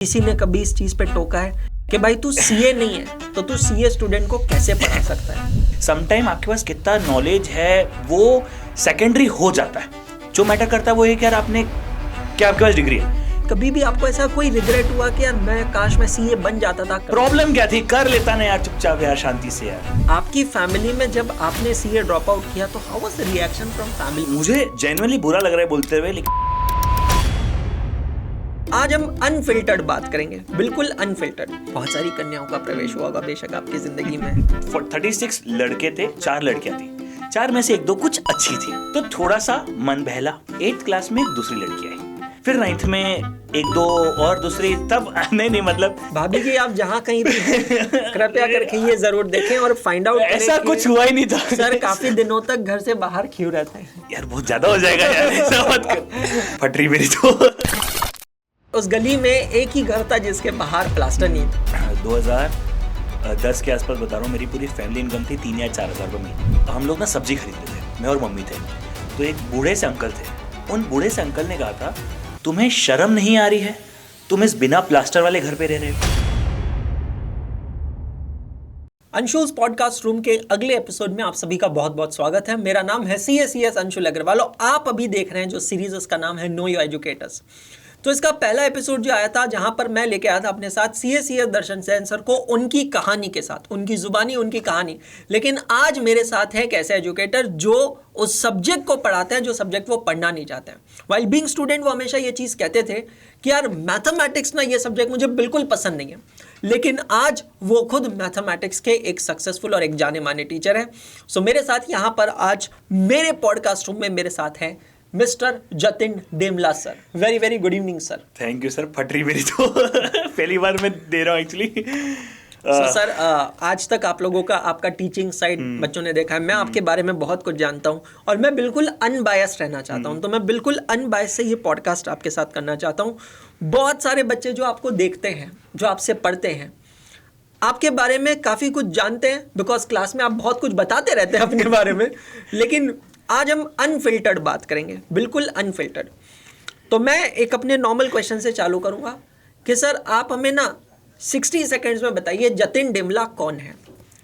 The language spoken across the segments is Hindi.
किसी ने कभी इस चीज पे टोका है कि भाई तू सीए नहीं है तो तू सीए स्टूडेंट को कैसे पढ़ा सकता है? समटाइम आपके पास कितना नॉलेज है वो सेकेंडरी हो जाता है। जो मैटर करता है वो है कि यार आपने क्या आपके पास डिग्री है। कभी भी आपको ऐसा कोई रिग्रेट हुआ कि यार मैं काश मैं सीए बन जाता था? प्रॉब्लम क्या थी? कर लेता ना यार चुपचाप यार शांति से यार। आपकी फैमिली में जब आपने सीए ड्रॉप आउट किया तो how was the reaction from family? मुझे जेन्युइनली बुरा लग रहा है बोलते हुए, लेकिन आज हम अनफिल्टर्ड बात करेंगे, बिल्कुल अनफिल्टर्ड। बहुत सारी कन्याओं का प्रवेश हुआ होगा बेशक आपकी जिंदगी में। 36 लड़के थे, 4 लड़कियां थी। 4 में से 1-2 कुछ अच्छी थी तो थोड़ा सा मन बहला। 8th क्लास में एक दूसरी लड़की आई, फिर 9th में 1-2 और दूसरी, तब नहीं मतलब भाभी जी आप जहाँ कहीं भी कृपया करके ये जरूर देखें और फाइंड आउट करें। ऐसा कुछ हुआ ही नहीं था सर काफी दिनों तक घर से बाहर क्यों रहते हैं? यार बहुत ज्यादा हो जाएगा यार, ऐसा मत कर। फट रही मेरी तो। उस गली में एक ही घर था जिसके बाहर प्लास्टर नहीं था। 2010 के आसपास बता रहा हूँ, मेरी पूरी फैमिली इनकम थी 3 या 4 हज़ार रुपये महीने। हम लोग ना सब्जी खरीदते थे, मैं और मम्मी थे। तो एक बूढ़े से अंकल थे, उन बूढ़े से अंकल ने कहा था तुम्हें शर्म नहीं आ रही है? तुम इस बिना प्लास्टर वाले घर पे रह रहे हो। अंशुल्स पॉडकास्ट रूम के अगले एपिसोड में आप सभी का बहुत बहुत स्वागत है। मेरा नाम है CACS अंशुल अग्रवाल और आप अभी देख रहे हैं जो सीरीज, उसका नाम है नो योर एजुकेटर्स। तो इसका पहला एपिसोड जो आया था जहां पर मैं लेके आया था अपने साथ CACS दर्शन सेन सर को, उनकी कहानी के साथ, उनकी जुबानी उनकी कहानी। लेकिन आज मेरे साथ है एक ऐसे एजुकेटर जो उस सब्जेक्ट को पढ़ाते हैं जो सब्जेक्ट वो पढ़ना नहीं चाहते हैं। वाइल बीइंग स्टूडेंट वो हमेशा ये चीज़ कहते थे कि यार मैथमेटिक्स ना, ये सब्जेक्ट मुझे बिल्कुल पसंद नहीं है। लेकिन आज वो खुद मैथमेटिक्स के एक सक्सेसफुल और एक जाने माने टीचर हैं। सो मेरे साथ यहाँ पर आज मेरे पॉडकास्ट रूम में मेरे साथ हैं mister Jatin Demla sir. Very very good evening sir. Thank you sir. फट रही मेरी तो पहली बार मैं दे रहा हूँ एक्चुअली। सर आज तक आप लोगों का आपका टीचिंग साइड बच्चों ने देखा है। मैं आपके बारे में बहुत कुछ जानता हूँ और मैं बिल्कुल अनबायस्ड रहना चाहता हूँ। तो मैं बिल्कुल अनबायस्ड से ये पॉडकास्ट आपके साथ करना चाहता हूँ। बहुत सारे बच्चे जो आपको देखते हैं, जो आपसे पढ़ते हैं, आपके बारे में काफ़ी कुछ जानते हैं बिकॉज क्लास में आप बहुत कुछ बताते रहते हैं अपने बारे में। लेकिन आज हम अनफिल्टर्ड बात करेंगे, बिल्कुल अनफिल्टर्ड। तो मैं एक अपने नॉर्मल क्वेश्चन से चालू करूँगा कि सर आप हमें ना 60 सेकेंड्स में बताइए जतिन डेमला कौन है,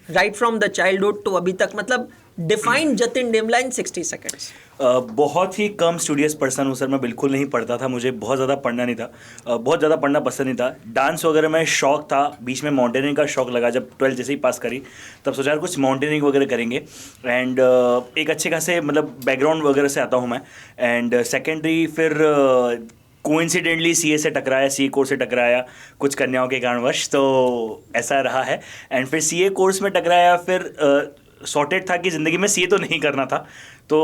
right from the childhood to अभी तक। मतलब define Jatin Demla in 60 seconds. बहुत ही कम स्टूडियस पर्सन हूँ सर। मैं बिल्कुल नहीं पढ़ता था, मुझे बहुत ज़्यादा पढ़ना नहीं था, बहुत ज़्यादा पढ़ना पसंद नहीं था। डांस वगैरह में शौक था, बीच में माउंटेनियरिंग का शौक लगा। जब 12th जैसे ही पास करी तब सोचा यार कुछ माउंटेनियरिंग वगैरह करेंगे। एंड एक अच्छे खासे मतलब बैकग्राउंड वगैरह से आता हूँ मैं। एंड सेकेंडरी फिर कोइंसिडेंटली सीए से टकराया, सीए कोर्स से टकराया कुछ कन्याओं के कारणवश, तो ऐसा रहा है। एंड फिर सीए कोर्स में टकराया, फिर सॉर्टेड था कि ज़िंदगी में सीए तो नहीं करना था। तो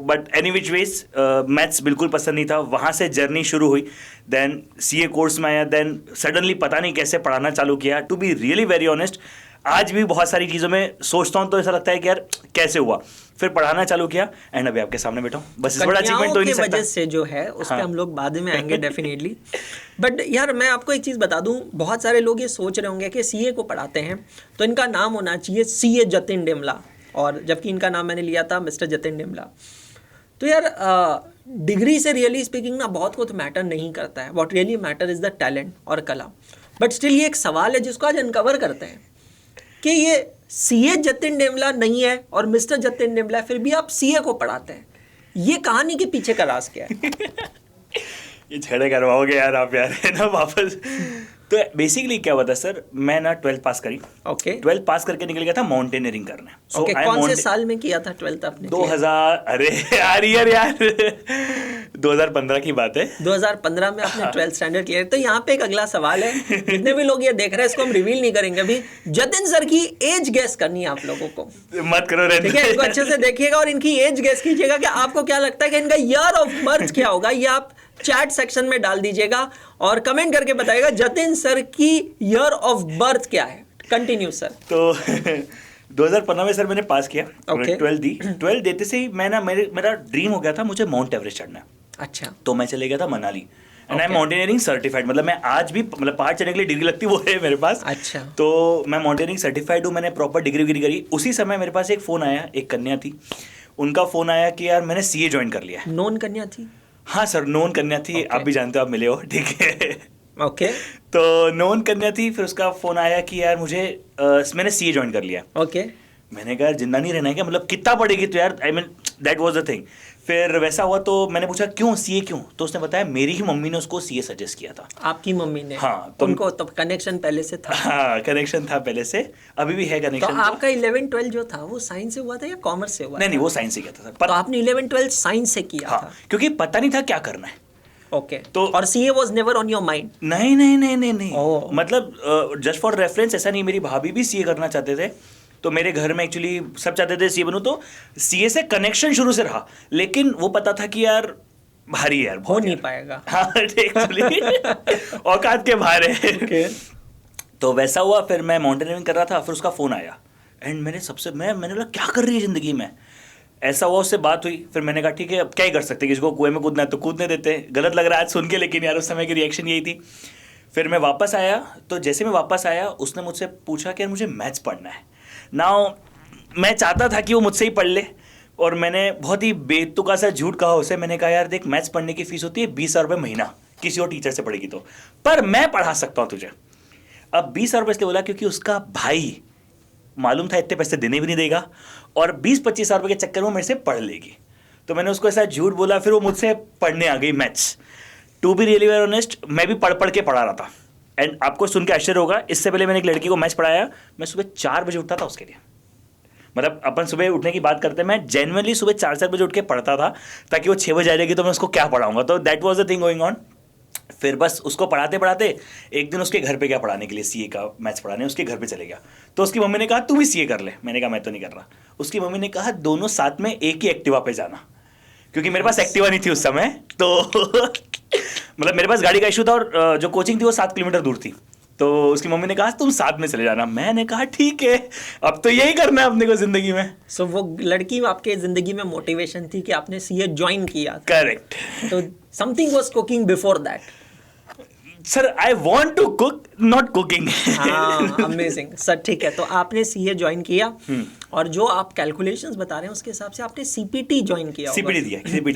but any which ways maths बिल्कुल पसंद नहीं था। वहाँ से जर्नी शुरू हुई, देन सीए कोर्स में आया, देन सडनली पता नहीं कैसे पढ़ाना चालू किया। To be really very honest, आज भी बहुत सारी चीज़ों में सोचता हूँ तो ऐसा लगता है कि यार कैसे हुआ। फिर पढ़ाना चालू किया एंड अभी आपके सामने बैठा हूँ। बस इस बड़ा अचीवमेंट तो नहीं सकता। वजह से जो है उस पर हम लोग बाद में आएंगे डेफिनेटली। बट यार मैं आपको एक चीज़ बता दूं, बहुत सारे लोग ये सोच रहे होंगे कि सीए को पढ़ाते हैं तो इनका नाम होना चाहिए CA जतिन डेमला, और जबकि इनका नाम मैंने लिया था मिस्टर जतिन डेमला। तो यार डिग्री से रियली स्पीकिंग ना बहुत कुछ मैटर नहीं करता है। What really matter is the talent और कला। बट स्टिल ये एक सवाल है जिसको आज अनकवर करते हैं कि ये CA जतिन डेमला नहीं है और मिस्टर जतिन डेमला, फिर भी आप CA को पढ़ाते हैं। ये कहानी के पीछे का राज क्या है? ये झगड़े करवाओगे यार आप यार, है ना वापस। तो बेसिकली क्या हुआ था सर, मैं ना 12th पास करी। ओके 12th पास करके निकल गया था माउंटेनियरिंग करने। ओके कौन से साल में किया था 12th आपने? 2000 अरे यार 2015 की बात है। 2015 में आपने 12th स्टैंडर्ड क्लियर। तो यहाँ पे एक अगला सवाल है, जितने भी लोग ये देख रहे हैं इसको हम रिवील नहीं करेंगे अभी। जतिन सर की एज गेस करनी है आप लोगों को। मत करो, ठीक है, इसको अच्छे से देखिएगा और इनकी एज गेस कीजिएगा कि आपको क्या लगता है कि इनका ईयर ऑफ बर्थ क्या होगा। ये आप चैट सेक्शन में डाल दीजिएगा और कमेंट करके बताइएगा जतिन सर की ईयर ऑफ बर्थ क्या है। Continue sir. तो 2015 में सर मैंने पास किया। Okay. 12th दी। 12th देते से ही मैं ना मेरा ड्रीम हो गया था मुझे माउंट एवरेस्ट चढ़ना। अच्छा। तो मैं चले गया था Manali and I am mountaineering certified. मतलब मैं आज भी मतलब पहाड़ चढ़ने के लिए डिग्री लगती वो है मेरे पास। अच्छा। तो मैं माउंटेनियरिंग सर्टिफाइड हूँ, मैंने प्रॉपर डिग्री करी। उसी समय मेरे पास एक फ़ोन आया, एक कन्या थी, उनका फ़ोन आया कि यार मैंने CA ज्वाइन कर लिया है। नॉन कन्या थी? हाँ सर, नॉन कन्या थी। आप भी जानते हो, आप मिले हो, ठीक है। ओके तो नोन कन्या थी, फिर उसका फ़ोन आया कि यार मुझे मैंने सीए ज्वाइन कर लिया। ओके मैंने कहा यार जिंदा नहीं रहना है क्या, मतलब कितना पड़ेगी, तो यार I mean that was the thing. फिर वैसा हुआ तो मैंने पूछा क्यों सीए क्यों, तो उसने बताया मेरी ही मम्मी ने उसको सीए सजेस्ट किया था। आपकी मम्मी ने? हाँ, तो उनको तो कनेक्शन पहले से था? हाँ कनेक्शन था पहले से, अभी भी है तो कनेक्शन। आपका 11-12 जो था वो साइंस से हुआ था या कॉमर्स से हुआ? नहीं वो साइंस से किया था तो आपने 11-12 साइंस से किया हाँ, था? क्योंकि पता नहीं था क्या करना है। ओके तो और CA was never on your mind? नहीं नहीं नहीं नहीं नहीं Oh. मतलब जस्ट फॉर रेफरेंस, ऐसा नहीं, मेरी भाभी भी सीए करना चाहते थे, तो मेरे घर में एक्चुअली सब चाहते थे सीए बनूं, तो सीए से कनेक्शन शुरू से रहा, लेकिन वो पता था कि यार भारी है यार, हो नहीं पाएगा। हाँ एक्चुअली औकात के बाहर है। Okay. तो वैसा हुआ, फिर मैं माउंटेनियरिंग कर रहा था, फिर उसका फ़ोन आया एंड मैंने बोला क्या कर रही है ज़िंदगी में। ऐसा हुआ, उससे बात हुई, फिर मैंने कहा ठीक है अब क्या ही कर सकते, किसी को कुएं में कूदना है तो कूदने देते हैं। गलत लग रहा है आज सुन के, लेकिन यार उस समय की रिएक्शन यही थी। फिर मैं वापस आया, तो जैसे मैं वापस आया उसने मुझसे पूछा कि यार मुझे मैथ्स पढ़ना है। नाउ मैं चाहता था कि वो मुझसे ही पढ़ ले, और मैंने बहुत ही बेतुका सा झूठ कहा उसे। मैंने कहा यार देख, मैथ्स पढ़ने की फ़ीस होती है 20,000 रुपये महीना, किसी और टीचर से पढ़ेगी तो, पर मैं पढ़ा सकता हूँ तुझे। अब 20,000 रुपये इसलिए बोला क्योंकि उसका भाई मालूम था इतने पैसे देने भी नहीं देगा, और 20-25 हज़ार रुपये के चक्कर में मेरे से पढ़ लेगी। तो मैंने उसको ऐसा झूठ बोला, फिर वो मुझसे पढ़ने आ गई maths. To be really very honest, मैं भी पढ़ पढ़ के पढ़ा रहा था। एंड आपको सुन के आश्चर्य होगा, इससे पहले मैंने एक लड़की को मैथ्स पढ़ाया, मैं सुबह 4 बजे उठता था उसके लिए। मतलब अपन सुबह उठने की बात करते हैं, मैं जेन्युइनली सुबह 4 बजे उठ के पढ़ता था, ताकि वो 6 बजे आ जाएगी तो मैं उसको क्या पढ़ाऊंगा। तो that was the thing going on. फिर बस उसको पढ़ाते पढ़ाते एक दिन उसके घर पे गया पढ़ाने के लिए, सीए का मैथ्स पढ़ाने उसके घर पे चले गया। तो उसकी मम्मी ने कहा तू भी सीए कर ले। मैंने कहा मैं तो नहीं कर रहा। उसकी मम्मी ने कहा दोनों साथ में एक ही एक्टिवा पे जाना, क्योंकि मेरे पास एक्टिवा नहीं थी उस समय। तो मतलब मेरे पास गाड़ी का इशू था, और जो कोचिंग थी वो 7 किलोमीटर दूर थी। तो उसकी मम्मी ने कहा तुम साथ में चले जाना। मैंने कहा ठीक है, अब तो यही करना है अपने को जिंदगी में। सो वो लड़की आपके जिंदगी में मोटिवेशन थी कि आपने सीए ज्वाइन किया था? करेक्ट। तो something was cooking before that? Sir I want to cook, not cooking. हाँ अमेजिंग सर। ठीक है, तो आपने सीए ज्वाइन किया, और जो आप कैलकुलेशंस बता रहे हैं उसके हिसाब से आपने सीपीटी ज्वाइन किया। सीपीटी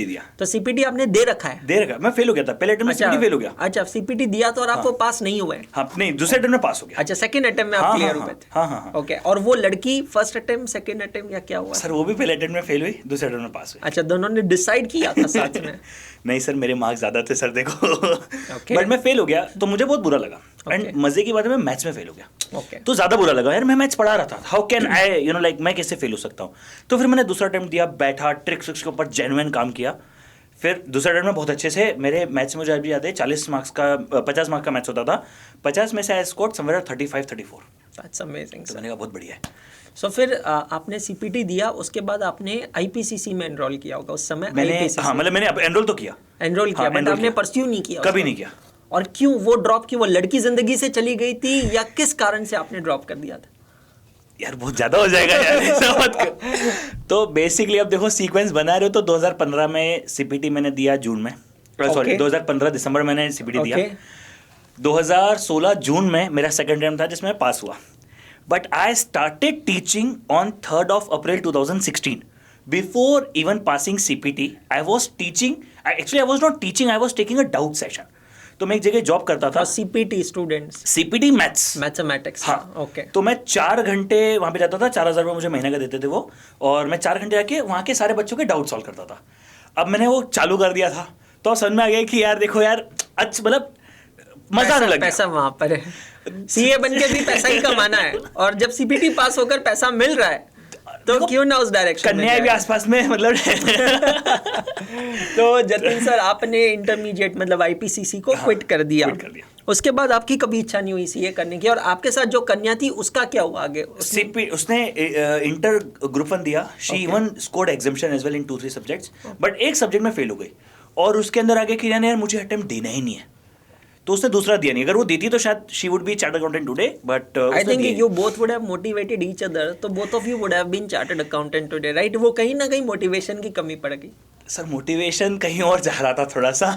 दिया। तो सीपीटी आपने दे रखा है? दे रखा, मैं फेल हो गया था पहले अटेम्प्ट में। सीपीटी फेल हो गया। अच्छा, सीपीटी दिया तो, और आप वो पास नहीं हुए? हाँ नहीं, दूसरे अटेम्प्ट में पास हो गया। अच्छा, सेकंड अटेम्प्ट में आप क्लियर हुए थे? हाँ। ओके, और वो लड़की फर्स्ट अटेम्प्ट, सेकंड अटेम्प्ट, या क्या हुआ? सर वो भी पहले अटेम्प्ट में फेल हुई, दूसरे अटेम्प्ट में पास हुई। अच्छा, दोनों ने डिसाइड किया था साथ में? नहीं सर, मेरे मार्क्स ज्यादा थे सर, देखो। बट मैं फेल हो गया, तो मुझे बहुत बुरा लगा। एंड मजे की बात है, मैं मैथ्स में फेल हो गया। तो ज्यादा बुरा लगा यार, मैं मैथ्स पढ़ा रहा था, हाउ कैन आई लाइक मैं कैसे फेल हो सकता हूँ। तो फिर मैंने दूसरा अटेम्प्ट दिया, बैठा ट्रिक्स के ऊपर जेन्युइन काम किया। फिर दूसरा अटेम्प्ट में बहुत अच्छे से मेरे मैथ्स में मुझे अभी याद है 50 मार्क्स का मैथ्स होता था। 50 में से I scored somewhere 35-34। That's amazing. तो मैंने कहा बहुत बढ़िया है। सो फिर आपने सीपीटी दिया, उसके बाद आपने आईपीसीसी में एनरोल किया होगा उस समय? मैंने हाँ, मतलब मैंने एनरोल तो किया, बट आपने परस्यू नहीं किया? कभी नहीं किया। और क्यों वो ड्रॉप की? वो लड़की जिंदगी से चली गई थी, या किस कारण से आपने ड्रॉप कर दिया था? यार बहुत ज्यादा हो जाएगा यार, ऐसा मत कर। तो बेसिकली अब देखो, सीक्वेंस बना रहे हो तो 2015 में सीपीटी मैंने दिया जून में, सॉरी 2015 दिसंबर मैंने सीपीटी दिया। 2016 जून में मेरा सेकंड अटेम्प्ट था जिसमें पास हुआ। But I started teaching on 3rd of April 2016. Before even passing CPT, I was teaching. I was not teaching, I was taking a doubt session. तो मैं एक जगह जॉब करता था। CPT students? CPT maths, mathematics. हाँ ओके। तो मैं 4 घंटे वहाँ पे जाता था, 4,000 रुपये मुझे महीने का देते थे वो, और मैं 4 घंटे जाके वहाँ के सारे बच्चों के डाउट सॉल्व करता था। अब मैंने वो चालू कर दिया था, तो अब समझ में आ गया कि यार देखो यार, अच्छा मतलब मजा आने लग गया। पैसा वहाँ पर है, सीए बन के भी पैसा ही कमाना है, और जब सीपीटी पास होकर पैसा मिल रहा है तो क्यों ना उस डायरेक्शन में कन्या भी आसपास में मतलब। तो जतिन सर, आपने इंटरमीडिएट मतलब आईपीसीसी को क्विट कर दिया। उसके बाद आपकी कभी इच्छा नहीं हुई सीए करने की? और आपके साथ जो कन्या थी उसका क्या हुआ आगे? उसने इंटर ग्रुप 1 दिया। She even scored examination as well in 2-3 subjects, but एक सब्जेक्ट में फेल हो गई, और उसके अंदर आगे कि यार मुझे अटेम्प्ट देना ही नहीं है, तो उसने दूसरा दिया नहीं। अगर वो देती तो शायद she would be chartered accountant today, but I think you both would have motivated each other, तो both of you would have been chartered accountant today, right? वो कहीं ना कहीं मोटिवेशन की कमी पड़ गई। सर मोटिवेशन कहीं और जा रहा था थोड़ा सा।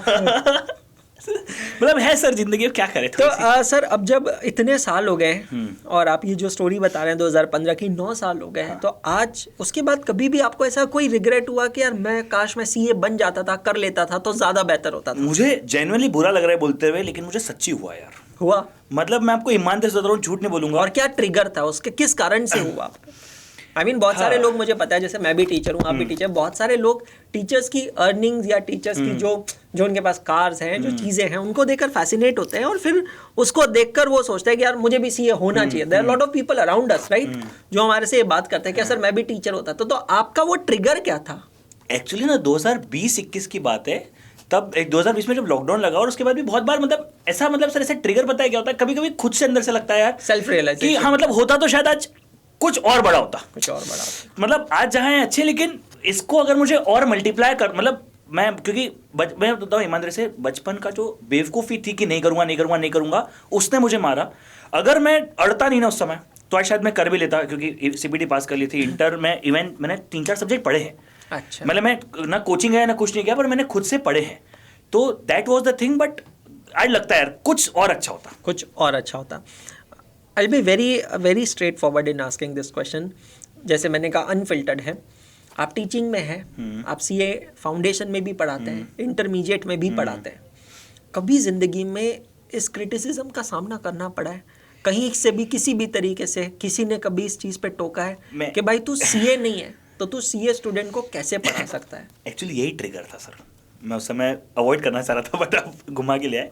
मतलब है सर जिंदगी, अब क्या करें। तो सर अब जब इतने साल हो गए और आप ये जो स्टोरी बता रहे हैं 2015 की, 9 साल हो गए हैं, तो आज उसके बाद कभी भी आपको ऐसा कोई रिग्रेट हुआ कि यार मैं काश मैं सीए बन जाता था, कर लेता था तो ज्यादा बेहतर होता था? मुझे जेन्युइनली बुरा लग रहा है बोलते हुए, लेकिन मुझे सच्ची हुआ यार। हुआ? मतलब मैं आपको ईमानदारी से बता रहा हूँ, झूठ नहीं बोलूंगा। और क्या ट्रिगर था उसके, किस कारण से हुआ आपको? बहुत सारे लोग, मुझे पता है, जैसे मैं भी टीचर हूँ, आप भी टीचर, बहुत सारे लोग टीचर्स की अर्निंग्स या टीचर्स की जो उनके पास कार्स हैं, जो चीज़ें हैं, उनको देखकर फैसिनेट होते हैं और फिर उसको देखकर वो सोचते हैं कि यार मुझे भी सीए होना चाहिए। There are lot of people around us, right, जो हमारे से ये बात करते हैं कि सर मैं भी टीचर होता। तो आपका वो ट्रिगर क्या था? एक्चुअली ना 2020-21 की बात है, तब 2020 में जब लॉकडाउन लगा, और उसके बाद भी बहुत बार मतलब ऐसा, मतलब सर ऐसे ट्रिगर पता है क्या होता है, कभी कभी खुद से अंदर से लगता है यार, सेल्फ रियलाइजेशन कि हाँ मतलब होता तो शायद आज कुछ और बड़ा होता, कुछ और बड़ा होता। मतलब आज जहाँ है अच्छे, लेकिन इसको अगर मुझे और मल्टीप्लाई कर, मतलब मैं, क्योंकि मैं बताऊँ ईमानदारी से, बचपन का जो बेवकूफ़ी थी कि नहीं करूँगा नहीं करूँगा नहीं करूँगा, उसने मुझे मारा। अगर मैं अड़ता नहीं ना उस समय, तो आज शायद मैं कर भी लेता, क्योंकि सीपीटी पास कर ली थी। इंटर में इवन मैंने 3-4 सब्जेक्ट पढ़े हैं। अच्छा, मतलब मैं ना कोचिंग है ना कुछ नहीं किया, पर मैंने खुद से पढ़े हैं, तो that was the thing. But आज लगता है यार कुछ और अच्छा होता, कुछ और अच्छा होता। I be very straightforward in asking this question. जैसे मैंने कहा, अनफिल्टर्ड है, आप टीचिंग में हैं, आप सीए फाउंडेशन में भी पढ़ाते हैं, इंटरमीडिएट में भी पढ़ाते हैं। कभी ज़िंदगी में इस क्रिटिसिज्म का सामना करना पड़ा है कहीं से भी, किसी भी तरीके से? किसी ने कभी इस चीज़ पे टोका है कि भाई तू सीए नहीं है तो तू सीए स्टूडेंट को कैसे पढ़ा सकता है? एक्चुअली यही ट्रिगर था सर, मैं उस समय अवॉइड करना चाह रहा था, बट आप घुमा के ले आए।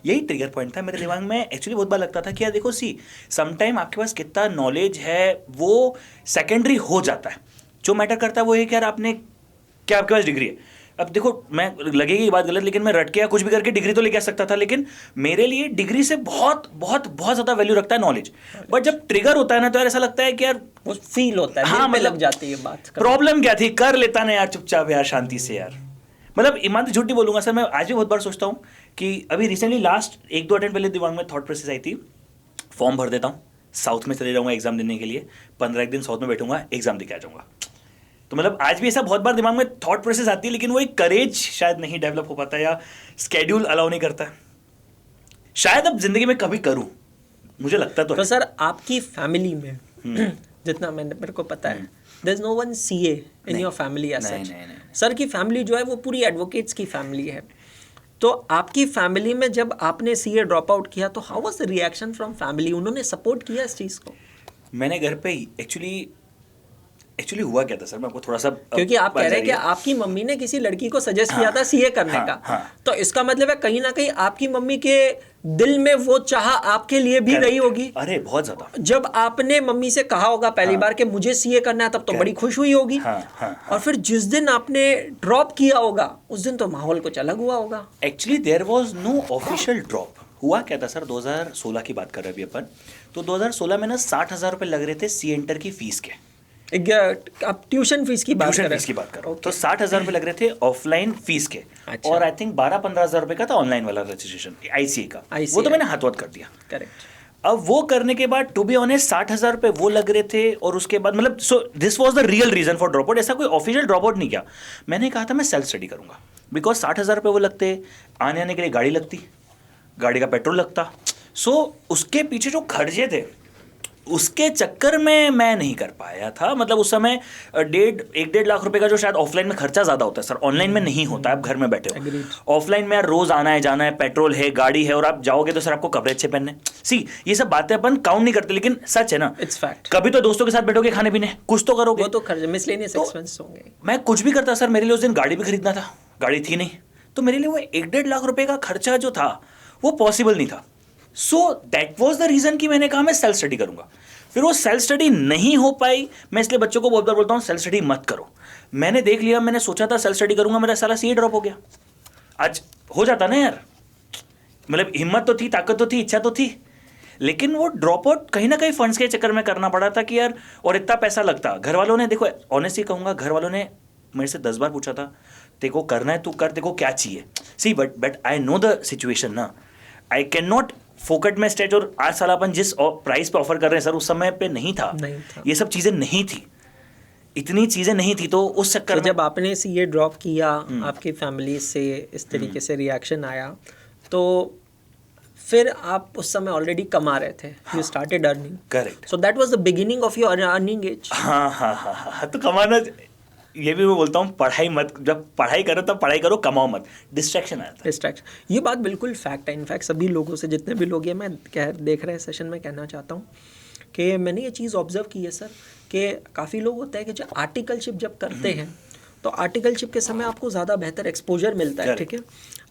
यही ट्रिगर पॉइंट था मेरे दिमाग में। एक्चुअली बहुत बार लगता था कि यार देखो, समटाइम आपके पास कितना नॉलेज है वो सेकेंडरी हो जाता है। जो मैटर करता है वो ये कि यार आपने क्या, आपके पास डिग्री है। अब देखो, मैं लगेगी ये बात गलत, लेकिन मैं रट के या कुछ भी करके डिग्री तो लेके आ सकता था, लेकिन मेरे लिए डिग्री से बहुत बहुत बहुत ज़्यादा वैल्यू रखता है नॉलेज। बट जब ट्रिगर होता है ना, तो यार ऐसा लगता है कि यार वो फील होता है, हाँ, दिल पे लग जाती है बात। प्रॉब्लम क्या थी, कर लेता ना यार चुपचाप यार, शांति से यार। मतलब ईमानदारी झूठ नहीं बोलूंगा सर, मैं आज भी बहुत बार सोचता हूँ कि अभी रिसेंटली लास्ट 1-2 अटेम्प्ट पहले दिमाग में थॉट प्रोसेस आई थी, फॉर्म भर देता हूँ, साउथ में चले जाऊँगा एग्जाम देने के लिए, 15 दिन साउथ में बैठूंगा, एग्जाम देके आ जाऊँगा। तो मतलब आज भी ऐसा बहुत बार दिमाग में थॉट प्रोसेस आती है, लेकिन वो एक करेज शायद नहीं डेवलप हो पाता, या स्केड्यूल अलाउ नहीं करता। शायद अब जिंदगी में कभी करूँ, मुझे लगता तो सर आपकी फैमिली में जितना मेरे को पता है, there is no one CA in your family as such. Sir की फैमिली जो है वो पूरी एडवोकेट्स की फैमिली है। तो आपकी फैमिली में जब आपने सीए ड्रॉप आउट किया, तो how was the reaction from family? उन्होंने सपोर्ट किया इस चीज़ को? मैंने घर पे एक्चुअली हुआ क्या था सर, मैं आपको थोड़ा सा, क्योंकि आप कह रहे हैं कि आपकी मम्मी ने किसी लड़की को सजेस्ट किया था सीए करने का, तो इसका मतलब है कहीं ना कहीं आपकी मम्मी के दिल में वो चाह आपके लिए भी रही होगी। अरे बहुत ज्यादा। जब आपने मम्मी से कहा होगा पहली बार कि मुझे सीए करना है, तब तो बड़ी खुश हुई होगी। और फिर जिस दिन आपने ड्रॉप किया होगा, उस दिन तो माहौल कुछ अलग हुआ होगा। Actually there was no official drop. हुआ क्या था सर, 2016 की बात कर रहे हैं अभी अपन, तो 2016 में ना 60,000 रुपये लग रहे थे सी एंटर की फीस के। आप ट्यूशन फीस की बात कर रहे हैं? फीस की बात कर रहा हूँ। तो 60,000 रुपये लग रहे थे ऑफलाइन फीस के। अच्छा। और आई थिंक 12-15 हज़ार रुपये का था ऑनलाइन वाला रजिस्ट्रेशन आईसीए का। वो तो मैंने हाथ वाथ कर दिया। करेक्ट। अब वो करने के बाद टू बी ऑनेस्ट 60,000 रुपये वो लग रहे थे, और उसके बाद मतलब so this was the real reason for drop out. ऐसा कोई ऑफिशियल ड्रॉप आउट नहीं किया। मैंने कहा था मैं सेल्फ स्टडी करूंगा, बिकॉज 60,000 रुपये वो लगते, आने के लिए गाड़ी लगती, गाड़ी का पेट्रोल लगता, सो उसके पीछे जो खर्चे थे उसके चक्कर में मैं नहीं कर पाया था। मतलब उस समय 1.5 लाख रुपए का जो शायद ऑफलाइन में खर्चा ज़्यादा होता है सर, ऑनलाइन में नहीं होता है। आप घर में बैठे हो, ऑफलाइन में यार रोज आना है जाना है, पेट्रोल है, गाड़ी है, और आप जाओगे तो सर आपको कपड़े अच्छे पहनने। सी ये सब बातें अपन काउंट नहीं करते, लेकिन सच है ना, इट्स फैक्ट। कभी तो दोस्तों के साथ बैठोगे खाने पीने, कुछ तो करोगे, वो तो खर्च मिसलेनियस एक्सपेंस होंगे। मैं कुछ भी करता सर, मेरे लिए उस दिन गाड़ी भी खरीदना था, गाड़ी थी नहीं, तो मेरे लिए वो 1.5 लाख रुपए का खर्चा जो था वो पॉसिबल नहीं था। So that was the reason कि मैंने कहा मैं सेल्फ स्टडी करूंगा। फिर वो सेल्फ स्टडी नहीं हो पाई। मैं इसलिए बच्चों को बहुत बार बोलता हूँ सेल्फ स्टडी मत करो। मैंने देख लिया, मैंने सोचा था सेल्फ स्टडी करूंगा, मेरा साला सीए ड्रॉप हो गया। आज हो जाता ना यार, मतलब हिम्मत तो थी, ताकत तो थी, इच्छा तो थी, लेकिन वो ड्रॉप आउट कहीं ना कहीं फंड्स के चक्कर में करना पड़ा था कि यार, और इतना पैसा लगता। घर वालों ने, देखो ऑनेस्टली कहूँगा, घर वालों ने मेरे से 10 बार पूछा था, तेको करना है तू कर, तेको क्या चाहिए। See but I know the situation ना, आई कैन नॉट फोकट में स्टेज। और आज साल अपन जिस प्राइस पे ऑफर कर रहे हैं सर, उस समय पे नहीं था। ये सब चीज़ें नहीं थी, इतनी चीज़ें नहीं थी, तो उस चक्कर में जब आपने सीए ड्रॉप किया, आपकी फैमिली से इस तरीके से रिएक्शन आया, तो फिर आप उस समय ऑलरेडी कमा रहे थे, you started earning, correct. So that was the beginning of your earning age. हाँ, तो कमाना, ये भी मैं बोलता हूँ, पढ़ाई मत, जब पढ़ाई करो तब पढ़ाई करो, कमाओ मत, डिस्ट्रैक्शन आता है। डिस्ट्रैक्शन, ये बात बिल्कुल फैक्ट है। इनफैक्ट सभी लोगों से, जितने भी लोग हैं, मैं देख रहे हैं सेशन में, कहना चाहता हूँ कि मैंने ये चीज़ ऑब्जर्व की है सर, कि काफ़ी लोग होते हैं कि जो आर्टिकलशिप जब करते हैं तो आर्टिकलशिप के समय आपको ज़्यादा बेहतर एक्सपोजर मिलता है, ठीक है,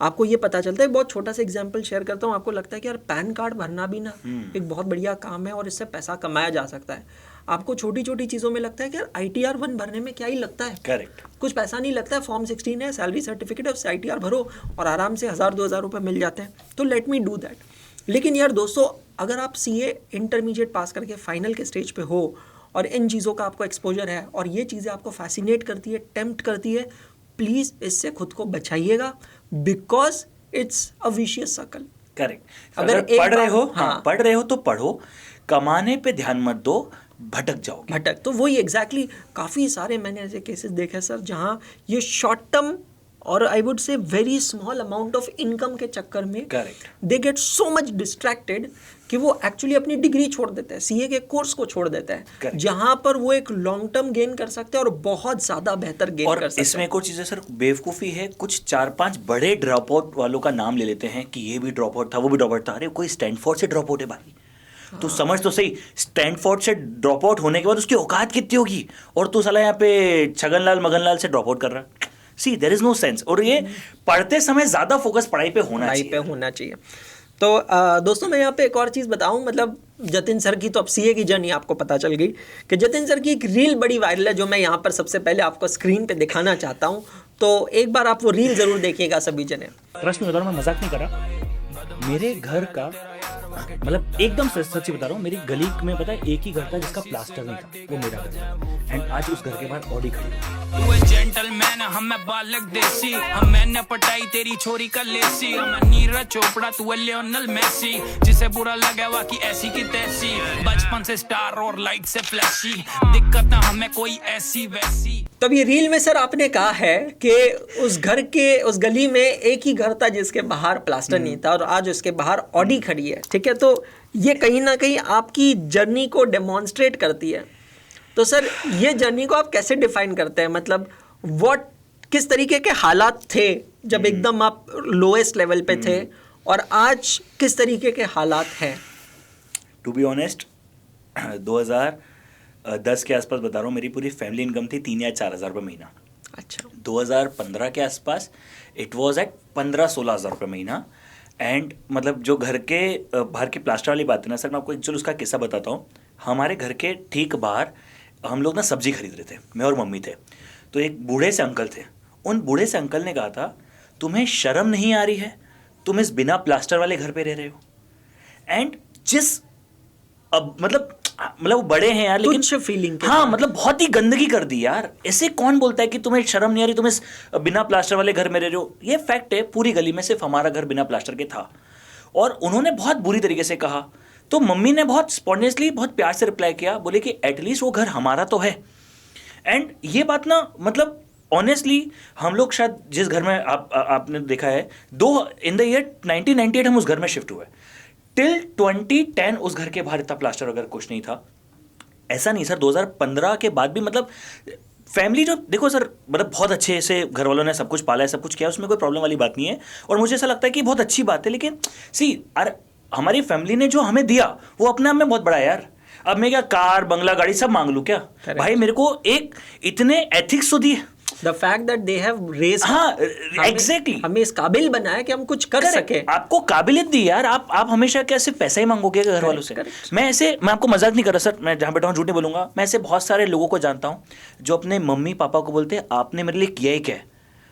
आपको ये पता चलता है। बहुत छोटा सा एग्जांपल शेयर करता हूँ, आपको लगता है कि यार पैन कार्ड भरना भी ना एक बहुत बढ़िया काम है और इससे पैसा कमाया जा सकता है। आपको छोटी छोटी चीज़ों में लगता है कि यार ITR 1 भरने में क्या ही लगता है, करेक्ट, कुछ पैसा नहीं लगता है, फॉर्म 16 है, सैलरी सर्टिफिकेट है, उससे ITR भरो और आराम से 1000-2000 रुपये मिल जाते हैं, तो लेट मी डू दैट। लेकिन यार दोस्तों, अगर आप CA इंटरमीडिएट पास करके फाइनल के स्टेज पे हो और इन चीज़ों का आपको एक्सपोजर है और ये चीज़ें आपको फैसिनेट करती है, टेम्प्ट करती है, प्लीज़ इससे खुद को बचाइएगा, because it's a vicious circle. Correct. अगर पढ़ रहे हो, हाँ, पढ़ रहे हो तो पढ़ो, कमाने पे ध्यान मत दो, भटक जाओगे। तो वही एग्जैक्टली काफ़ी सारे मैंने ऐसे केसेस देखे सर, जहाँ ये शॉर्ट टर्म और I would say very small amount of income के चक्कर में they get so much distracted कि वो एक्चुअली अपनी डिग्री छोड़ देते हैं, CA के कोर्स को छोड़ देते हैं, जहां पर वो एक लॉन्ग टर्म गेन कर सकते हैं और बहुत ज़्यादा बेहतर गेन कर सकते हैं। इसमें एक और चीज़ है सर, बेवकूफ़ी है, कुछ 4-5 बड़े ड्रॉप आउट वालों का नाम ले लेते हैं कि ये भी ड्रॉप आउट था, वो भी ड्रॉप आउट था। अरे कोई स्टैनफोर्ड से ड्रॉप आउट है भाई, तू समझ तो सही, स्टैनफोर्ड से ड्रॉप आउट होने के बाद उसकी औकात कितनी होगी, और तू साला यहाँ पे छगनलाल मगनलाल से ड्रॉप आउट कर रहा है। सी देयर इज नो सेंस। और ये पढ़ते समय ज़्यादा फोकस पढ़ाई पे होना चाहिए। तो दोस्तों, मैं यहाँ पे एक और चीज़ बताऊँ, मतलब जतिन सर की तो अब CA की जर्नी आपको पता चल गई कि जतिन सर की एक रील बड़ी वायरल है, जो मैं यहाँ पर सबसे पहले आपको स्क्रीन पे दिखाना चाहता हूँ, तो एक बार आप वो रील ज़रूर देखिएगा सभी जने। ट्रस्ट में बता रहा हूँ, मैं मजाक नहीं कर रहा, मेरे घर का मतलब एकदम सच्ची बता रहा हूँ, मेरी गली में पता है एक ही घर था जिसका प्लास्टर नहीं था, वो मेरा घर था। एंड आज उस घर के बाहर ऑडी खड़ी है। तू जेंटलमैन, हम बालक देसी, हम मैंने पटाई तेरी छोरी का लेसी, हम नीरज चोपड़ा, तू लियोनेल मेसी, जिसे बुरा लगे वा की ऐसी की तैसी, बचपन से स्टार और लाइट से फ्लैशी, दिक्कत ना हमें कोई ऐसी वैसी। तब ये रील में सर आपने कहा है कि उस घर के, उस गली में एक ही घर था जिसके बाहर प्लास्टर नहीं था और आज उसके बाहर ऑडी खड़ी है, ठीक है। तो ये कहीं ना कहीं आपकी जर्नी को डेमोन्स्ट्रेट करती है। तो सर, ये जर्नी को आप कैसे डिफाइन करते हैं, मतलब किस तरीके के हालात थे जब एकदम आप लोएस्ट लेवल पे थे और आज किस तरीके के हालात हैं? टू बी ऑनेस्ट, 2010 के आसपास बता रहा हूँ, मेरी पूरी फैमिली इनकम थी 3 या 4 हज़ार रुपये महीना। अच्छा। 2015 के आसपास इट वाज एट 15-16 हज़ार रुपये महीना। एंड मतलब जो घर के बाहर की प्लास्टर वाली बात है ना सर, मैं आपको एक उसका किस्सा बताता हूँ। हमारे घर के ठीक बाहर हम लोग ना सब्जी खरीद रहे थे, मैं और मम्मी थे। तो एक बूढ़े से अंकल थे, उन बूढ़े से अंकल ने कहा था, तुम्हें शर्म नहीं आ रही है, तुम इस बिना प्लास्टर वाले घर पे रह रहे हो। एंड जिस अब मतलब वो बड़े हैं यार, लेकिन फीलिंग, हाँ, मतलब बहुत ही गंदगी कर दी यार। ऐसे कौन बोलता है कि तुम्हें शर्म नहीं आ रही, तुम इस बिना प्लास्टर वाले घर में रह रहे हो। ये फैक्ट है, पूरी गली में सिर्फ हमारा घर बिना प्लास्टर के था। और उन्होंने बहुत बुरी तरीके से कहा, तो मम्मी ने बहुत स्पॉन्टेनियसली, बहुत प्यार से रिप्लाई किया, बोले कि एटलीस्ट वो घर हमारा तो है। एंड ये बात ना, मतलब ऑनेस्टली हम लोग शायद जिस घर में आपने देखा है, इन द ईयर 1998 हम उस घर में शिफ्ट हुए। टिल 2010 उस घर के बाहर इतना प्लास्टर वगैरह कुछ नहीं था। ऐसा नहीं सर, 2015 के बाद भी मतलब फैमिली जो, देखो सर, मतलब बहुत अच्छे से घर वालों ने सब कुछ पाला है, सब कुछ किया, उसमें कोई प्रॉब्लम वाली बात नहीं है। और मुझे ऐसा लगता है कि बहुत अच्छी बात है। लेकिन सी यार, हमारी फैमिली ने जो हमें दिया वो अपने आप में बहुत बड़ा है यार। अब मैं क्या कार, बंगला, गाड़ी सब मांग लूँ क्या? भाई मेरे को एक इतने एथिक्स तो दिए। The fact that they have raised, हाँ, exactly, हमें इस काबिल बनाया कि हम कुछ कर सके। आपको काबिलियत दी यार। आप हमेशा क्या सिर्फ पैसा ही मांगोगे घर वालों से? मैं आपको मजाक नहीं कर रहा सर, मैं जहाँ बैठा हूँ झूठ नहीं बोलूंगा। मैं ऐसे बहुत सारे लोगों को जानता हूँ जो अपने मम्मी पापा को बोलते हैं, आपने मेरे लिए किया ही क्या है?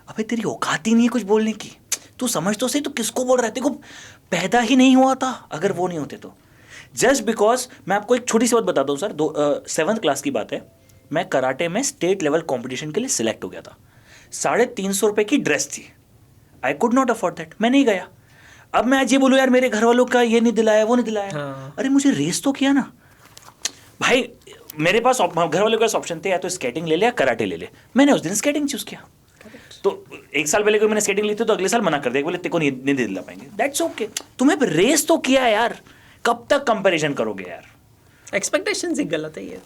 अबे तेरी औकात ही नहीं है कुछ बोलने की, तू समझ तो सही, तू किसको बोल रहा है? तेरे को पैदा ही नहीं हुआ था अगर वो नहीं होते तो। जस्ट बिकॉज, मैं आपको एक छोटी सी बात बताता हूँ सर, 7th क्लास की बात है, मैं कराटे में स्टेट लेवल कंपटीशन के लिए सिलेक्ट हो गया था। 350 रुपये की ड्रेस थी, I could not afford that, मैं नहीं गया। अब मैं आज ये बोलूँ यार मेरे घर वालों का ये नहीं दिलाया, वो नहीं दिलाया। हाँ। अरे मुझे रेस तो किया ना भाई। मेरे पास घर वालों के पास ऑप्शन थे, या तो स्केटिंग ले ले या कराटे ले ले। मैंने उस दिन स्केटिंग चूज किया। तो एक साल पहले कोई मैंने स्केटिंग ली थी तो अगले साल मना कर दिया, बोले तेरे को नहीं दिला पाएंगे। दैट्स ओके, तुम्हें रेस तो किया यार, कब तक कंपैरिजन करोगे यार? एक्सपेक्टेशंस ही गलत है ये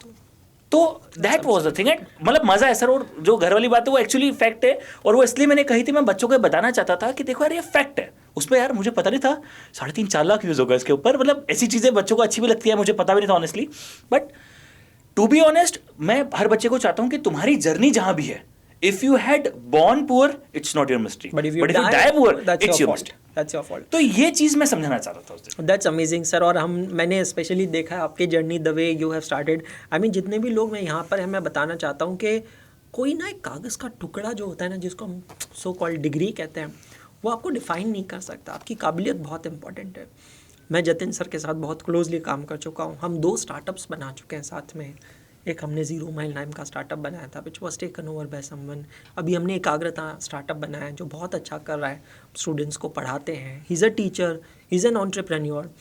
तो दैट वाज द थिंग। मतलब मजा है सर, और जो घर वाली बात है वो एक्चुअली फैक्ट है, और वो इसलिए मैंने कही थी, मैं बच्चों को बताना चाहता था कि देखो यार ये फैक्ट है। उस पर यार मुझे पता नहीं था 3.5-4 लाख व्यूज होगा इसके ऊपर। मतलब ऐसी चीजें बच्चों को अच्छी भी लगती है, मुझे पता भी नहीं था honestly. But to be honest, मैं हर बच्चे को चाहता हूं कि तुम्हारी जर्नी जहां भी है, if you had born poor it's not your mistake, but if you die poor it's your mistake. That's your fault. तो ये चीज मैं समझाना चाहता था उस दिन। That's amazing sir. और मैंने स्पेशली देखा है आपकी journey, the way you have started. I mean जितने भी लोग मैं यहाँ पर हैं, मैं बताना चाहता हूँ कि कोई ना एक कागज़ का टुकड़ा जो होता है ना, जिसको हम सो कॉल्ड डिग्री कहते हैं, वो आपको डिफाइन नहीं कर सकता। आपकी काबिलियत बहुत इंपॉर्टेंट है। मैं जतिन सर के साथ बहुत क्लोजली काम कर चुका हूँ। हम 2 स्टार्टअप्स बना चुके हैं साथ में। एक हमने 0 माइल नाम का स्टार्टअप बनाया था, which was taken over by someone. अभी हमने एकाग्रता स्टार्टअप बनाया है जो बहुत अच्छा कर रहा है, स्टूडेंट्स को पढ़ाते हैं। He is a teacher, he is an entrepreneur,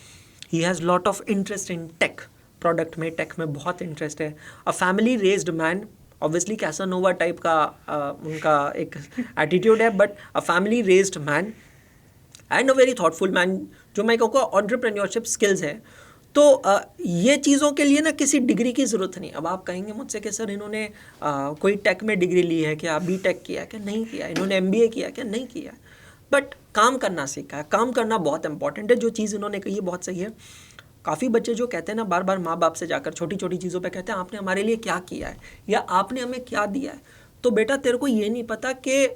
he has lot of interest in tech, product में, टेक में बहुत इंटरेस्ट है। A family raised man, obviously Casanova type का उनका एक एटीट्यूड है, but a family raised man and a very thoughtful man, जो मैं कहूँगा एंटरप्रेन्योरशिप स्किल्स है। तो ये चीज़ों के लिए ना किसी डिग्री की ज़रूरत नहीं। अब आप कहेंगे मुझसे कि सर इन्होंने कोई टेक में डिग्री ली है क्या, बीटेक किया है क्या? नहीं किया। इन्होंने एमबीए किया क्या? नहीं किया। बट काम करना सीखा है। काम करना बहुत इंपॉर्टेंट है। जो चीज़ इन्होंने कही है बहुत सही है। काफ़ी बच्चे जो कहते हैं ना, बार बार माँ बाप से जाकर छोटी छोटी चीज़ों पे कहते हैं आपने हमारे लिए क्या किया है या आपने हमें क्या दिया है। तो बेटा तेरे को ये नहीं पता कि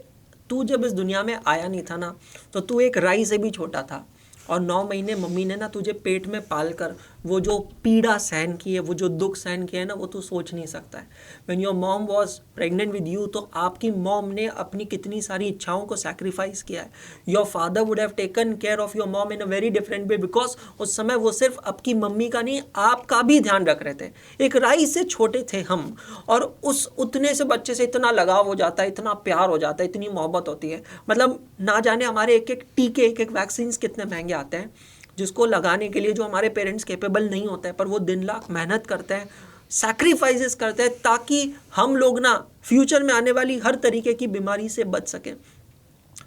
तू जब इस दुनिया में आया नहीं था ना, तो तू एक राई से भी छोटा था, और 9 महीने मम्मी ने ना तुझे पेट में पाल कर वो जो पीड़ा सहन की है, वो जो दुख सहन किया है ना, वो तू सोच नहीं सकता है। When your mom was pregnant with you, तो आपकी मॉम ने अपनी कितनी सारी इच्छाओं को सैक्रिफाइस किया है। Your father would have taken care of your mom in a very different way, because उस समय वो सिर्फ आपकी मम्मी का नहीं, आपका भी ध्यान रख रहे थे। एक राई से छोटे थे हम, और उस उतने से बच्चे से इतना लगाव हो जाता है, इतना प्यार हो जाता है, इतनी मोहब्बत होती है। मतलब ना जाने हमारे एक एक टीके, एक एक वैक्सीन कितने महंगे आते हैं, जिसको लगाने के लिए जो हमारे पेरेंट्स कैपेबल नहीं होते हैं, पर वो दिन रात मेहनत करते हैं, सैक्रिफाइसेस करते हैं, ताकि हम लोग ना फ्यूचर में आने वाली हर तरीके की बीमारी से बच सकें।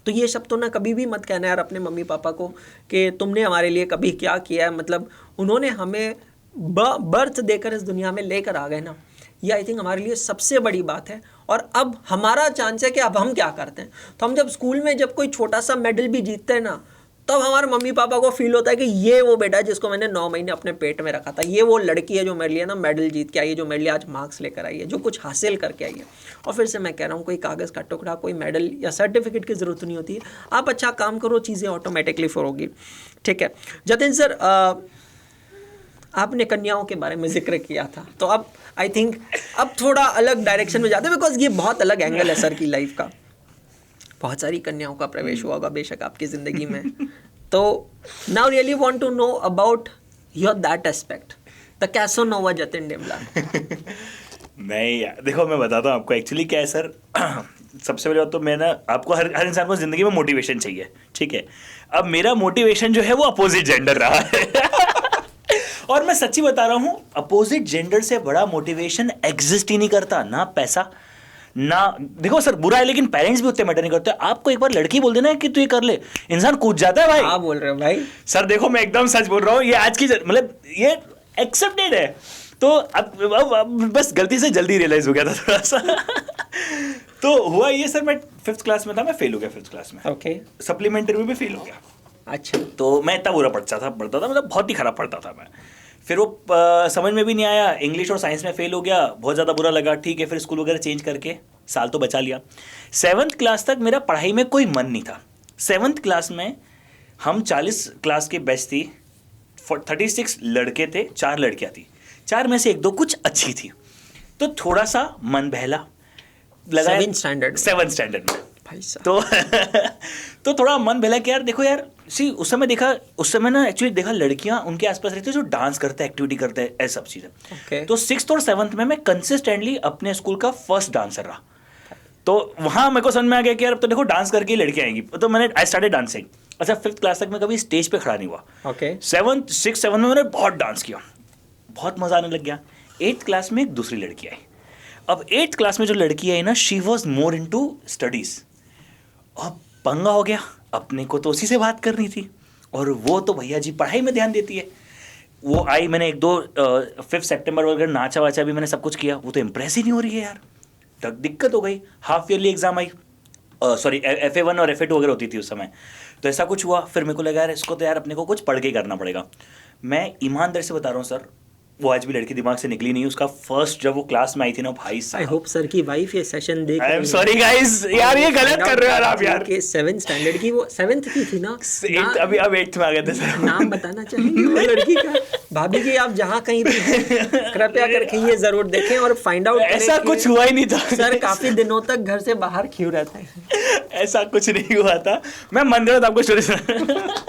तो ये शब्द तो ना कभी भी मत कहना यार अपने मम्मी पापा को कि तुमने हमारे लिए कभी क्या किया है। मतलब उन्होंने हमें बर्थ देकर इस दुनिया में लेकर आ गए ना, ये आई थिंक हमारे लिए सबसे बड़ी बात है। और अब हमारा चांस है कि अब हम क्या करते हैं। तो हम जब स्कूल में जब कोई छोटा सा मेडल भी जीतते हैं ना, तब हमारे मम्मी पापा को फील होता है कि ये वो बेटा है जिसको मैंने 9 महीने अपने पेट में रखा था, ये वो लड़की है जो मेरे लिए ना मेडल जीत के आई है, जो मेरे लिए आज मार्क्स लेकर आई है, जो कुछ हासिल करके आई है। और फिर से मैं कह रहा हूँ, कोई कागज़ का टुकड़ा, कोई मेडल या सर्टिफिकेट की ज़रूरत नहीं होती है। आप अच्छा काम करो, चीज़ें ऑटोमेटिकली होगी। ठीक है जतिन सर, आपने कन्याओं के बारे में जिक्र किया था, तो अब आई थिंक अब थोड़ा अलग डायरेक्शन में जाते हैं, बिकॉज ये बहुत अलग एंगल है सर की लाइफ का। बहुत सारी कन्याओं का प्रवेश हुआ होगा बेशक आपकी ज़िंदगी में। तो now really want to know about your that aspect, the Casanova Jatin Demla. नहीं यार देखो, मैं बताता हूँ आपको एक्चुअली क्या है सर। सबसे पहले बात तो मैं ना, आपको हर इंसान को ज़िंदगी में मोटिवेशन चाहिए, ठीक है। अब मेरा मोटिवेशन जो है वो अपोजिट जेंडर रहा है। और मैं सच्ची बता रहा हूँ, अपोजिट जेंडर से बड़ा मोटिवेशन एग्जिस्ट ही नहीं करता। ना पैसा, ना देखो सर बुरा है, लेकिन पेरेंट्स भी उतने मैटर नहीं करते। आपको एक बार लड़की बोल देना है कि तू ये कर ले, इंसान कूद जाता है भाई। हाँ बोल रहे हो भाई। सर देखो मैं एकदम सच बोल रहा हूँ, ये आज की मतलब ये एक्सेप्टेड है। तो अब बस गलती से जल्दी रियलाइज हो गया था थोड़ा सा। तो हुआ ये सर, मैं 5th क्लास में था, मैं फेल हो गया 5th क्लास में। ओके। सप्लीमेंट्री में भी फेल हो गया। अच्छा। तो मैं इतना बुरा पढ़ता था, मतलब बहुत ही खराब पढ़ता था मैं। फिर वो समझ में भी नहीं आया, इंग्लिश और साइंस में फेल हो गया, बहुत ज़्यादा बुरा लगा। ठीक है, फिर स्कूल वगैरह चेंज करके साल तो बचा लिया। 7th क्लास तक मेरा पढ़ाई में कोई मन नहीं था। 7th क्लास में हम 40 क्लास की बैच थी, 36 लड़के थे, 4 लड़कियाँ थी। 4 में से 1-2 कुछ अच्छी थी, तो थोड़ा सा मन बहला लगा। 7th स्टैंडर्ड में भाई साहब। तो थोड़ा मन बहला कि यार देखो यार, उस समय ना एक्चुअली देखा लड़कियां उनके आसपास रहती है जो डांस करते हैं, एक्टिविटी करते हैं, ऐसा सब चीज़ें। okay. तो 6th और 7th में मैं कंसिस्टेंटली अपने स्कूल का फर्स्ट डांसर रहा। तो वहाँ मेरे को समझ में आ गया कि यार अब तो देखो डांस करके ही लड़कियाँ आएंगी। तो मैंने आई स्टार्टेड डांसिंग। अच्छा 5th क्लास तक मैं कभी स्टेज पे खड़ा नहीं हुआ। okay. 6th 7 में मैंने बहुत डांस किया, बहुत मज़ा आने लग गया। 8th क्लास में एक दूसरी लड़की आई। अब 8th क्लास में जो लड़की आई ना, she was more into studies. अब पंगा हो गया, अपने को तो उसी से बात करनी थी और वो तो भैया जी पढ़ाई में ध्यान देती है। वो आई, मैंने 5 सितंबर वगैरह नाचा वाचा भी मैंने सब कुछ किया, वो तो इम्प्रेस ही नहीं हो रही है यार। तक दिक्कत हो गई, हाफ ईयरली एग्जाम आई, सॉरी FA1 और FA2 वगैरह होती थी उस समय। तो ऐसा कुछ हुआ, फिर मेरे को लगा यार इसको तो यार अपने को कुछ पढ़ के ही करना पड़ेगा। मैं ईमानदार से बता रहा हूँ सर, वो आज भी लड़की दिमाग से निकली नहीं। उसका फर्स्ट जब वो क्लास में आई थी ना भाई आई साहब, होप सर की वाइफ ये सेशन देख आई एम सॉरी गाइस यार, ये गलत कर रहे हो यार आप यार। के 7th स्टैंडर्ड की, वो 7th की थी ना, अभी अब 8th में आ गए थे सर। नाम बताना चाहेंगे वो लड़की का? भाभी जी आप जहाँ कहीं भी हैं, कृपया करके ये जरूर देखें और फाइंड आउट करें ऐसा कि कुछ हुआ ही नहीं था सर काफी दिनों तक घर से बाहर क्यों रहते हैं। ऐसा कुछ नहीं हुआ था, मैं मान रहा था आपको स्टोरी सुना।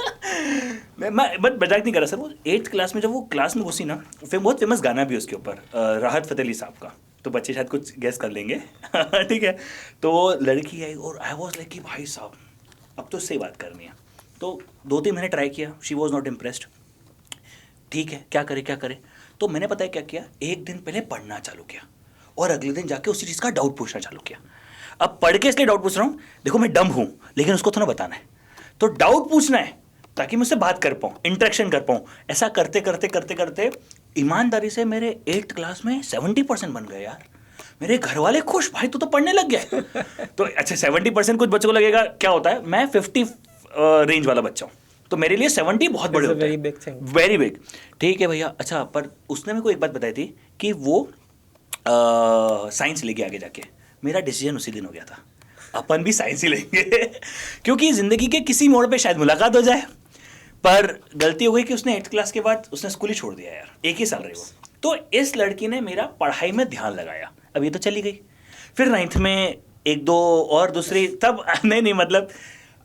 मैं बट मजाक नहीं कर रहा सर। वो 8th क्लास में जब वो क्लास में घुसी ना, फिर बहुत फेमस गाना भी उसके ऊपर, राहत फ़तेह अली साहब का, तो बच्चे शायद कुछ गेस कर लेंगे। ठीक है, तो वो लड़की आई और आई वॉज लाइक कि भाई साहब अब तो इससे बात करनी है। तो 2-3 महीने ट्राई किया, शी वॉज नॉट इम्प्रेस्ड। ठीक है, क्या करे। तो मैंने पता है क्या किया, एक दिन पहले पढ़ना चालू किया और अगले दिन जाके उसी चीज़ का डाउट पूछना चालू किया। अब पढ़ के इसलिए डाउट पूछ रहा हूँ, देखो मैं डम हूँ लेकिन उसको थोड़ा बताना है, तो डाउट पूछना है ताकि मैं उससे बात कर पाऊँ, इंटरेक्शन कर पाऊँ। ऐसा करते करते ईमानदारी से मेरे 8th क्लास में 70% बन गए यार। मेरे घर वाले खुश, भाई तू तो पढ़ने लग गया। तो अच्छा 70% कुछ बच्चों को लगेगा क्या होता है, मैं 50 रेंज वाला बच्चा हूँ, तो मेरे लिए 70 बहुत बड़े होते हैं, वेरी बिग। ठीक है भैया, अच्छा पर उसने मेरे को एक बात बताई थी कि वो साइंस लेके आगे जाके, मेरा डिसीजन उसी दिन हो गया था, अपन भी साइंस ही लेंगे। क्योंकि ज़िंदगी के किसी मोड़ पे शायद मुलाकात हो जाए। पर गलती हो गई कि उसने 8th क्लास के बाद उसने स्कूल ही छोड़ दिया यार, 1 ही साल रही वो। तो इस लड़की ने मेरा पढ़ाई में ध्यान लगाया, अब ये तो चली गई। फिर 9th में 1-2 और दूसरी, तब नहीं मतलब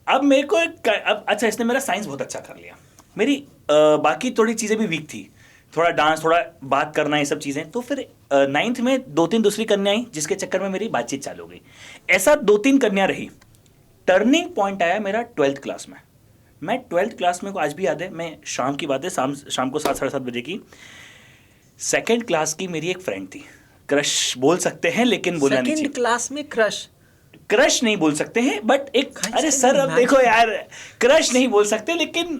अब मेरे को अब अच्छा इसने मेरा साइंस बहुत अच्छा कर लिया। मेरी बाकी थोड़ी चीज़ें भी वीक थी, थोड़ा डांस, थोड़ा बात करना, ये सब चीज़ें। तो फिर 9th में 2-3 दूसरी कन्या आई जिसके चक्कर में मेरी बातचीत चालू हो गई। ऐसा 2-3 कन्या रही। टर्निंग पॉइंट आया मेरा 12th क्लास में। मैं 12th क्लास में को आज भी याद है, मैं शाम की बात है, शाम को 7-7:30 बजे की, 2nd क्लास की मेरी एक फ्रेंड थी, क्रश बोल सकते हैं लेकिन बोलना नहीं चाहिए। 2nd क्लास में क्रश नहीं बोल सकते हैं बट एक, अरे सर अब देखो यार, क्रश नहीं बोल सकते लेकिन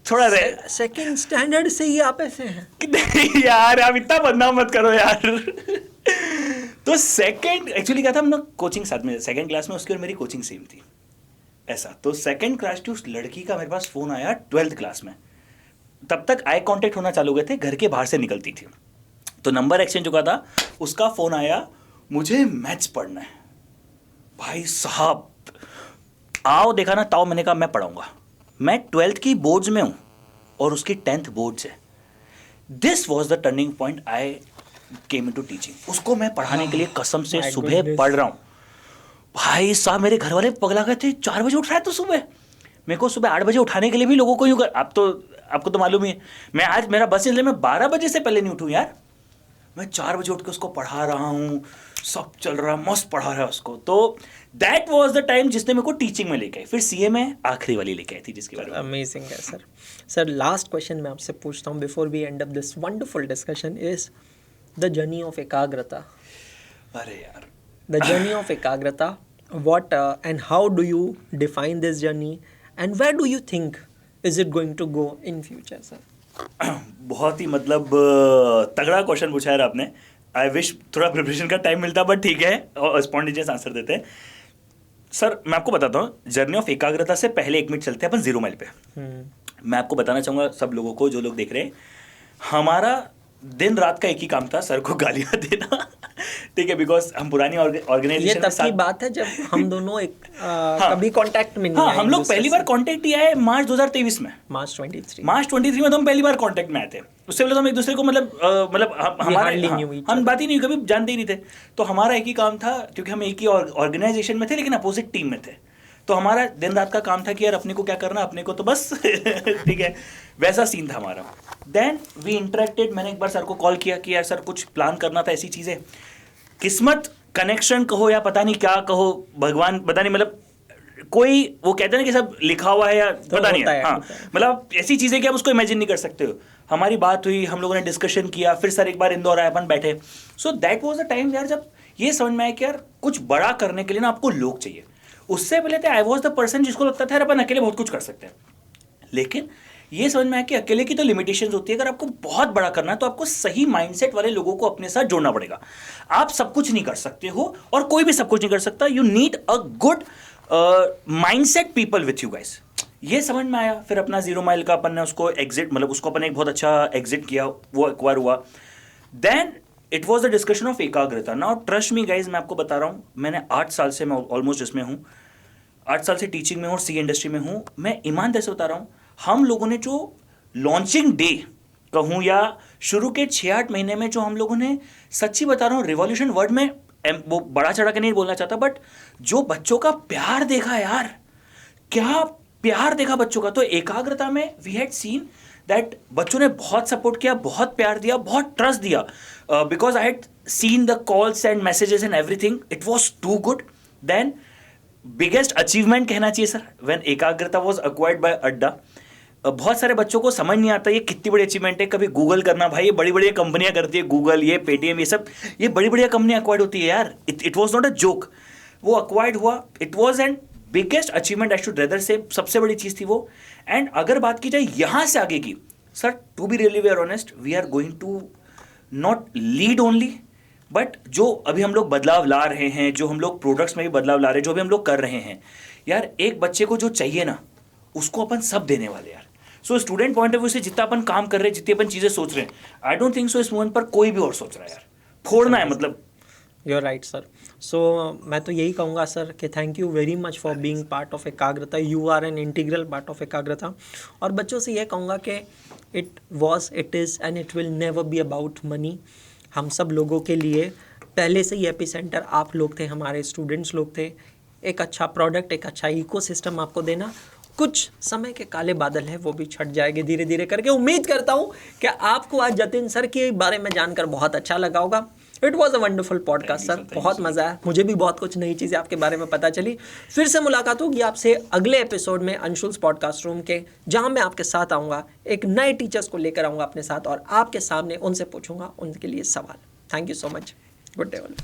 थोड़ा 2nd स्टैंडर्ड से ही आप ऐसे हैं यार, आप इतना बदनाम मत करो यार। तो 2nd एक्चुअली क्या था, हम लोग कोचिंग साथ में, 2nd क्लास में उसकी और मेरी कोचिंग सेम थी ऐसा। तो 2nd क्लास की उस लड़की का मेरे पास फ़ोन आया 12th क्लास में। तब तक आई कांटेक्ट होना चालू हुए थे, घर के बाहर से निकलती थी, तो नंबर एक्सचेंज हो गया था। उसका फ़ोन आया, मुझे मैथ्स पढ़ना है। भाई साहब आओ देखा ना ताओ, मैंने कहा मैं पढ़ाऊंगा। मैं 12th की बोर्ड्स में हूँ और उसकी 10th बोर्ड्स है। This was the turning point, I came into teaching. उसको मैं पढ़ाने के लिए कसम से सुबह पढ़ रहा हूँ। भाई साहब मेरे घर वाले पगला गए थे, 4 बजे उठ रहा है तो सुबह। मेरे को सुबह 8 बजे उठाने के लिए भी लोगों को यूँ कर, आपको तो मालूम ही है, मैं आज मेरा बस इसलिए मैं 12 बजे से पहले नहीं उठूँ यार। मैं 4 बजे उठ के उसको पढ़ा रहा हूँ, सब चल रहा, मस्त पढ़ा रहा है उसको। तो दैट वाज द टाइम जिसने मेरे को टीचिंग में लेके आई। फिर CA में आखिरी वाली लेके आई थी जिसके बारे में। अमेजिंग है सर। सर लास्ट क्वेश्चन मैं आपसे पूछता हूँ before we end up this wonderful discussion is the journey of Ekagrata. अरे यार, the journey of Ekagrata, what and how do you define this journey and where do you think is it going to go in future sir? बहुत ही मतलब तगड़ा क्वेश्चन पूछा है आपने। आई विश थोड़ा प्रिपरेशन का टाइम मिलता, बट ठीक है, और स्पॉन्टेनियस आंसर देते हैं। सर मैं आपको बताता हूँ, जर्नी ऑफ एकाग्रता से पहले 1 मिनट चलते हैं अपन 0 माइल पे। मैं आपको बताना चाहूँगा सब लोगों को, जो लोग देख रहे हैं, हमारा दिन रात का एक ही काम था, सर को गालियाँ देना। ठीक है, बिकॉज हम पुरानी ऑर्गेनाइजेशन ये तब की बात है जब हम दोनों एक कभी कांटेक्ट में नहीं आए। हम लोग पहली बार कांटेक्ट किया है मार्च 2023 में, मार्च 23 में तो हम पहली बार कांटेक्ट में आए थे। उससे पहले तो हम एक दूसरे को हम बात ही नहीं, कभी जानते ही नहीं थे। तो हमारा एक ही काम था, क्योंकि हम एक ही ऑर्गेनाइजेशन में थे लेकिन अपोजिट टीम में थे। तो हमारा दिन रात का काम था कि यार अपने को क्या करना, अपने को तो बस ठीक है, वैसा सीन था हमारा। Then we interacted. मैंने एक बार सर को कॉल किया कि यार सर कुछ प्लान करना था, ऐसी चीज़ें, किस्मत, कनेक्शन कहो या पता नहीं क्या कहो, भगवान पता नहीं, मतलब कोई वो कहते हैं ना कि सब लिखा हुआ है या तो पता नहीं है। हाँ, मतलब ऐसी चीज़ें कि आप उसको इमेजिन नहीं कर सकते हो। हमारी बात हुई, हम लोगों ने डिस्कशन किया, फिर सर एक बार इंदौर आए, अपन बैठे। सो दैट वाज द टाइम यार जब ये समझ में आया कि यार कुछ बड़ा करने के लिए ना आपको लोग चाहिए। उससे पहले थे आई वॉज द पर्सन जिसको लगता था यार अपन अकेले बहुत कुछ कर सकते हैं, लेकिन ये समझ में आया कि अकेले की तो लिमिटेशंस होती है। अगर आपको बहुत बड़ा करना है तो आपको सही माइंडसेट वाले लोगों को अपने साथ जोड़ना पड़ेगा। आप सब कुछ नहीं कर सकते हो और कोई भी सब कुछ नहीं कर सकता। You need a good mindset people with you guys. ये समझ में आया। फिर अपना 0 माइल का अपन ने उसको एग्जिट, मतलब उसको अपन एक बहुत अच्छा एग्जिट किया, वो एक्वायर हुआ। Then it was the discussion of Ekagrata. Now trust me guys, मैं आपको बता रहा हूँ, मैंने 8 साल से, मैं ऑलमोस्ट इसमें हूँ, 8 साल से टीचिंग में हूँ और सी इंडस्ट्री में हूँ। मैं ईमानदारी से बता रहा हूँ, हम लोगों ने जो लॉन्चिंग डे कहूँ या शुरू के 6-8 महीने में जो हम लोगों ने, सच्ची बता रहा हूँ, रिवॉल्यूशन वर्ड में वो बड़ा चढ़ा के नहीं बोलना चाहता, बट जो बच्चों का प्यार देखा यार, क्या प्यार देखा बच्चों का। तो एकाग्रता में वी हैड सीन दैट बच्चों ने बहुत सपोर्ट किया, बहुत प्यार दिया, बहुत ट्रस्ट दिया, because I had seen the calls and messages and everything, it was too good. Then biggest achievement कहना चाहिए sir, when Ekagrata was acquired by Adda. बहुत सारे बच्चों को समझ नहीं आता ये कितनी बड़ी अचीवमेंट है। कभी गूगल करना, भाई ये बड़ी बड़ी कंपनियां करती है, गूगल, ये पेटीएम, ये सब, ये बड़ी बड़ी कंपनियां एक्वायर्ड होती है यार। It was not a joke, वो एक्वायर्ड हुआ। It was an biggest achievement, I should rather से, सबसे बड़ी चीज़ थी वो। एंड अगर बात की जाए यहाँ से आगे की, sir to be really very honest, we are going to not lead only, but जो अभी हम लोग बदलाव ला रहे हैं, जो हम लोग प्रोडक्ट्स में भी बदलाव ला रहे हैं, जो भी हम लोग कर रहे हैं यार, एक बच्चे को जो चाहिए ना उसको अपन सब देने वाले यार। So student point of view से जितना अपन काम कर रहे हैं, जितनी अपन चीज़ें सोच रहे हैं, आई डोंट थिंक सो इस मोमेंट पर कोई भी और सोच रहा है यार, फोड़ना है मतलब। You are right sir. So मैं तो यही कहूँगा सर कि thank you very much for being part of एकाग्रता। You are an integral part of एकाग्रता। और बच्चों से ये कहूँगा कि it was, it is and it will never be about money. हम सब लोगों के लिए पहले से ही एपिसेंटर आप लोग थे, हमारे स्टूडेंट्स लोग थे। एक अच्छा प्रोडक्ट, एक अच्छा इकोसिस्टम आपको देना। कुछ समय के काले बादल हैं, वो भी छट जाएंगे धीरे धीरे करके। उम्मीद करता हूँ कि आपको आज जतिन सर के बारे में जानकर बहुत अच्छा लगा होगा। It was a wonderful podcast sir, बहुत मज़ा आया, मुझे भी बहुत कुछ नई चीज़ें आपके बारे में पता चली। फिर से मुलाकात होगी आपसे अगले एपिसोड में अंशुल्स पॉडकास्ट रूम के, जहाँ मैं आपके साथ आऊँगा, एक नए टीचर्स को लेकर आऊँगा अपने साथ और आपके सामने उनसे पूछूंगा उनके लिए सवाल। Thank you so much. Good day all.